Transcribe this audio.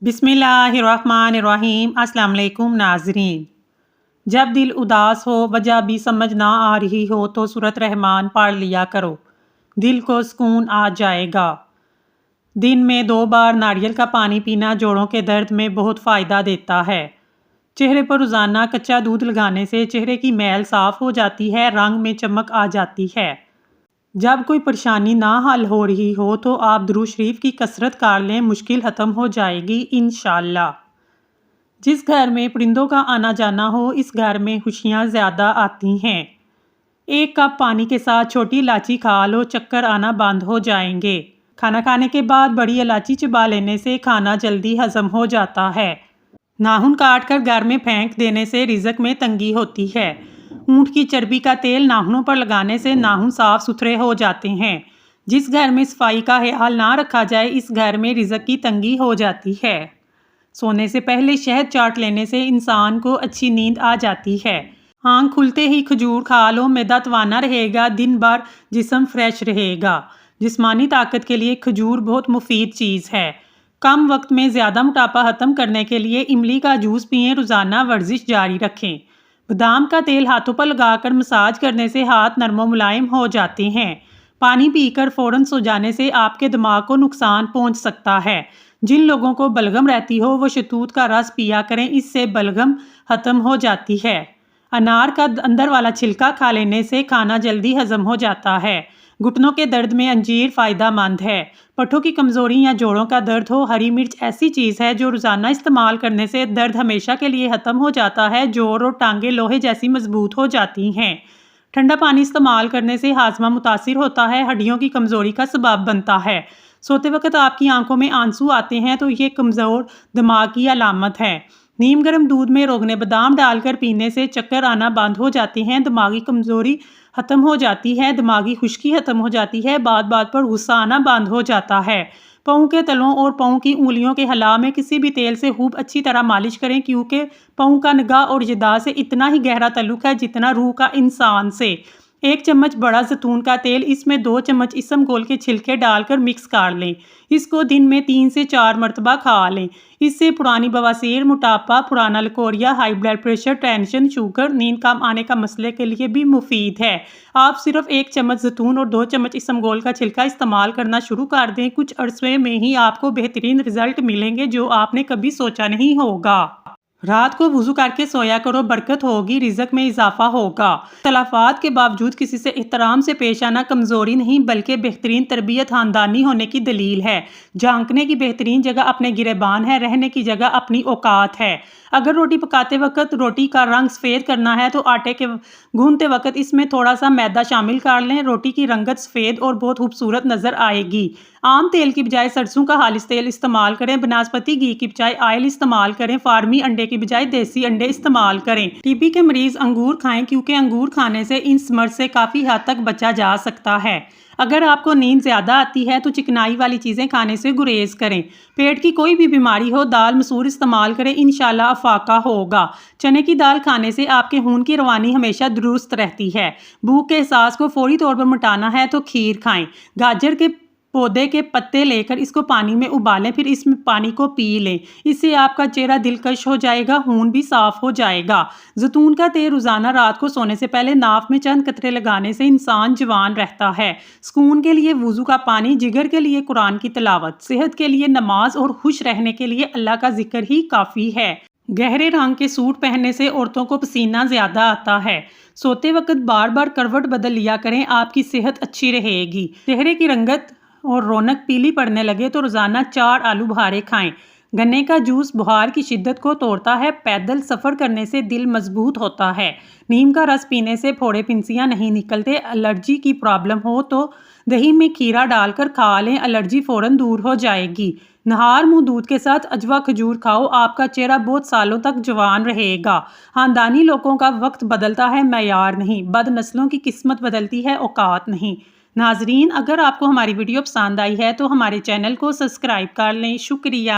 بسم اللہ الرحمن الرحیم۔ السلام علیکم ناظرین۔ جب دل اداس ہو، وجہ بھی سمجھ نہ آ رہی ہو تو سورۃ رحمان پڑھ لیا کرو، دل کو سکون آ جائے گا۔ دن میں 2 بار ناریل کا پانی پینا جوڑوں کے درد میں بہت فائدہ دیتا ہے۔ چہرے پر روزانہ کچا دودھ لگانے سے چہرے کی میل صاف ہو جاتی ہے، رنگ میں چمک آ جاتی ہے۔ جب کوئی پریشانی نہ حل ہو رہی ہو تو آپ درود شریف کی کثرت کر لیں، مشکل ختم ہو جائے گی انشاءاللہ۔ جس گھر میں پرندوں کا آنا جانا ہو، اس گھر میں خوشیاں زیادہ آتی ہیں۔ 1 کپ پانی کے ساتھ چھوٹی الائچی کھا لو، چکر آنا بند ہو جائیں گے۔ کھانا کھانے کے بعد بڑی الائچی چبا لینے سے کھانا جلدی ہضم ہو جاتا ہے۔ ناخن کاٹ کر گھر میں پھینک دینے سے رزق میں تنگی ہوتی ہے۔ اونٹ کی چربی کا تیل ناخنوں پر لگانے سے ناخن صاف ستھرے ہو جاتے ہیں۔ جس گھر میں صفائی کا خیال نہ رکھا جائے، اس گھر میں رزق کی تنگی ہو جاتی ہے۔ سونے سے پہلے شہد چاٹ لینے سے انسان کو اچھی نیند آ جاتی ہے۔ آنکھ کھلتے ہی کھجور کھا لو، معدہ توانا رہے گا، دن بھر جسم فریش رہے گا۔ جسمانی طاقت کے لیے کھجور بہت مفید چیز ہے۔ کم وقت میں زیادہ موٹاپا ختم کرنے کے لیے املی کا جوس پئیں، روزانہ ورزش جاری رکھیں۔ بادام کا تیل ہاتھوں پر لگا کر مساج کرنے سے ہاتھ نرم و ملائم ہو جاتے ہیں۔ پانی پی کر فوراً سو جانے سے آپ کے دماغ کو نقصان پہنچ سکتا ہے۔ جن لوگوں کو بلغم رہتی ہو وہ شہتوت کا رس پیا کریں، اس سے بلغم ختم ہو جاتی ہے۔ انار کا اندر والا چھلکا کھا لینے سے کھانا جلدی ہضم ہو جاتا ہے۔ گھٹنوں کے درد میں انجیر فائدہ مند ہے۔ پٹھوں کی کمزوری یا جوڑوں کا درد ہو، ہری مرچ ایسی چیز ہے جو روزانہ استعمال کرنے سے درد ہمیشہ کے لیے ختم ہو جاتا ہے۔ جوڑ اور ٹانگیں لوہے جیسی مضبوط ہو جاتی ہیں۔ ٹھنڈا پانی استعمال کرنے سے ہاضمہ متاثر ہوتا ہے، ہڈیوں کی کمزوری کا سبب بنتا ہے۔ سوتے وقت آپ کی آنکھوں میں آنسو آتے ہیں تو یہ کمزور دماغ کی علامت ہے۔ نیم گرم دودھ میں روغن بادام ڈال کر پینے سے چکر آنا بند ہو جاتے ہیں، دماغی کمزوری ختم ہو جاتی ہے، دماغی خشکی ختم ہو جاتی ہے، بات بات پر غصہ آنا بند ہو جاتا ہے۔ پاؤں کے تلوں اور پاؤں کی انگلیوں کے ہلا میں کسی بھی تیل سے خوب اچھی طرح مالش کریں، کیونکہ پاؤں کا نگاہ اور جدا سے اتنا ہی گہرا تعلق ہے جتنا روح کا انسان سے۔ 1 چمچ بڑا زیتون کا تیل، اس میں 2 چمچ اسمگول کے چھلکے ڈال کر مکس کر لیں۔ اس کو دن میں 3 سے 4 مرتبہ کھا لیں۔ اس سے پرانی بواسیر، موٹاپا، پرانا leucorrhoea, high blood pressure, tension, sugar, نیند کم آنے کا مسئلے کے لیے بھی مفید ہے۔ آپ صرف 1 چمچ زیتون اور 2 چمچ اسمگول کا چھلکا استعمال کرنا شروع کر دیں، کچھ عرصے میں ہی آپ کو بہترین رزلٹ ملیں گے جو آپ نے کبھی سوچا نہیں ہوگا۔ رات کو وضو کر کے سویا کرو، برکت ہوگی، رزق میں اضافہ ہوگا۔ اختلافات کے باوجود کسی سے احترام سے پیش آنا کمزوری نہیں بلکہ بہترین تربیت خاندانی ہونے کی دلیل ہے۔ جھانکنے کی بہترین جگہ اپنے گریبان ہے، رہنے کی جگہ اپنی اوقات ہے۔ اگر روٹی پکاتے وقت روٹی کا رنگ سفید کرنا ہے تو آٹے کے گوندتے وقت اس میں تھوڑا سا میدا شامل کر لیں، روٹی کی رنگت سفید اور بہت خوبصورت نظر آئے گی۔ عام تیل کی بجائے سرسوں کا خالص تیل استعمال کریں، بناسپتی گھی کی بجائے آئل استعمال کریں، فارمی انڈے کی بجائے دیسی انڈے استعمال کریں۔ ٹی بی کے مریض انگور کھائیں کیونکہ انگور کھانے سے اس مرض سے کافی حد تک بچا جا سکتا ہے۔ اگر آپ کو نیند زیادہ آتی ہے تو چکنائی والی چیزیں کھانے سے گریز کریں۔ پیٹ کی کوئی بھی بیماری ہو، دال مسور استعمال کریں، انشاءاللہ افاقہ ہوگا۔ چنے کی دال کھانے سے آپ کے خون کی روانی ہمیشہ درست رہتی ہے۔ بھوک کے احساس کو فوری طور پر مٹانا ہے تو کھیر کھائیں۔ گاجر کے پودے کے پتے لے کر اس کو پانی میں ابالیں، پھر اس میں پانی کو پی لیں۔ اس سے آپ کا چہرہ دلکش ہو جائے گا، خون بھی صاف ہو جائے گا۔ زیتون کا تیل روزانہ رات کو سونے سے پہلے ناف میں چند قطرے لگانے سے انسان جوان رہتا ہے۔ سکون کے لیے وضو کا پانی، جگر کے لیے قرآن کی تلاوت، صحت کے لیے نماز اور خوش رہنے کے لیے اللہ کا ذکر ہی کافی ہے۔ گہرے رنگ کے سوٹ پہننے سے عورتوں کو پسینہ زیادہ آتا ہے۔ سوتے وقت بار بار کروٹ بدل لیا کریں، آپ کی صحت اچھی رہے گی۔ چہرے کی رنگت اور رونق پیلی پڑنے لگے تو روزانہ 4 آلو بخارے کھائیں۔ گنے کا جوس بخار کی شدت کو توڑتا ہے، پیدل سفر کرنے سے دل مضبوط ہوتا ہے۔ نیم کا رس پینے سے پھوڑے پھنسیاں نہیں نکلتے۔ الرجی کی پرابلم ہو تو دہی میں کھیرا ڈال کر کھا لیں، الرجی فوراً دور ہو جائے گی۔ نہار منہ دودھ کے ساتھ اجوا کھجور کھاؤ، آپ کا چہرہ بہت سالوں تک جوان رہے گا۔ خاندانی لوگوں کا وقت بدلتا ہے، معیار نہیں۔ بد نسلوں کی قسمت بدلتی ہے، اوقات نہیں۔ ناظرین، اگر آپ کو ہماری ویڈیو پسند آئی ہے تو ہمارے چینل کو سبسکرائب کر لیں۔ شکریہ۔